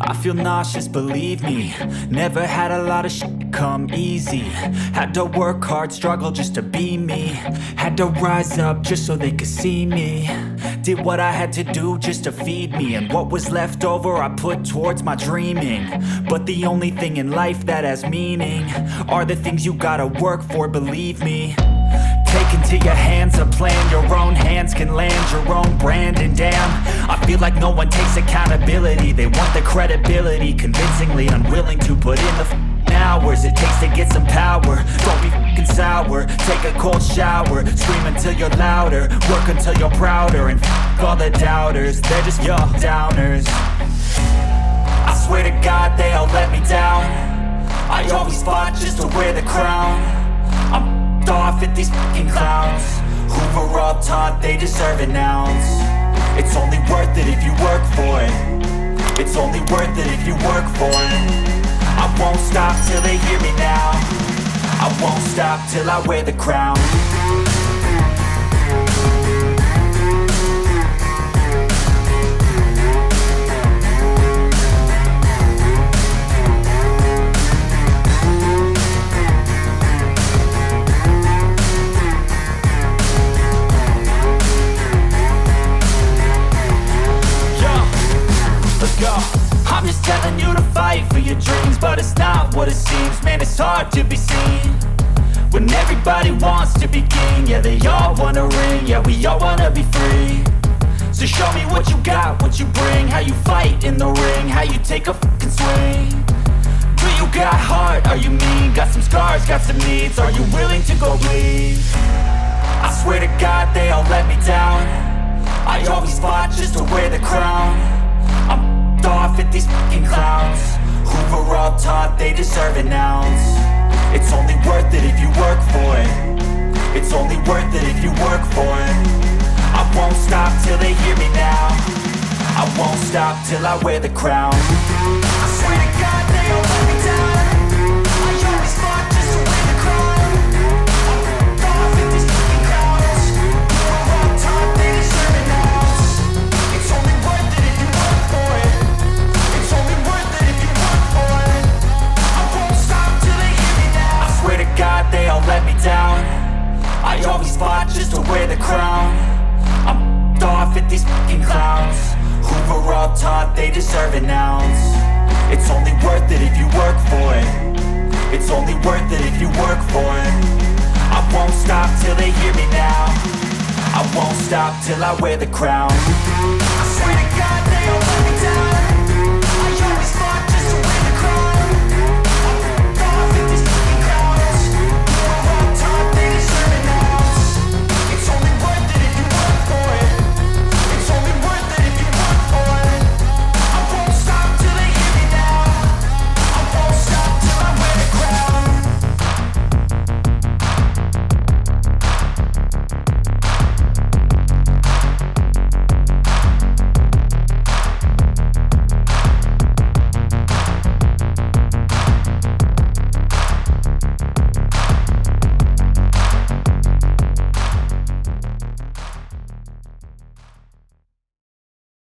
I feel nauseous, believe me. Never had a lot of shit come easy. Had to work hard, struggle just to be me. Had to rise up just so they could see me. Did what I had to do just to feed me. And what was left over I put towards my dreaming. But the only thing in life that has meaning are the things you gotta work for, believe me. Take into your hands a plan. Your own hands can land your own brand. And damn, I feel like no one takes accountability. They want the credibility, convincingly unwilling to put in the hours it takes to get some power. Don't be f***ing sour. Take a cold shower. Scream until you're louder. Work until you're prouder. And f*** all the doubters, they're just your downers. I swear to God they all let me down. I always fought just to wear the crown. I'm off at these fucking clowns who were all taught they deserve an ounce. It's only worth it if you work for it. It's only worth it if you work for it. I won't stop till they hear me now. I won't stop till I wear the crown. I'm just telling you to fight for your dreams, but it's not what it seems. Man, it's hard to be seen when everybody wants to be king. Yeah, they all wanna ring, yeah, we all wanna be free. So show me what you got, what you bring, how you fight in the ring, how you take a fucking swing. Do you got heart, are you mean? Got some scars, got some needs, are you willing to go bleed? I swear to God they all let me down. I always fought just to wear the crown. I'm off at these fucking clowns who were all taught they deserve an ounce. It's only worth it if you work for it. It's only worth it if you work for it. I won't stop till they hear me now. I won't stop till I wear the crown. I swear to God they all let me down. I always fought just to wear the crown. I'm off at these fucking clowns who were all taught they deserve an ounce. It's only worth it if you work for it. It's only worth it if you work for it. I won't stop till they hear me now. I swear to God they all let me down. I always fought just to wear the crown. I'm off at these fucking clowns who were all taught they deserve an ounce. It's only worth it if you work for it. It's only worth it if you work for it. I won't stop till they hear me now. I won't stop till I wear the crown. I swear to God they all let me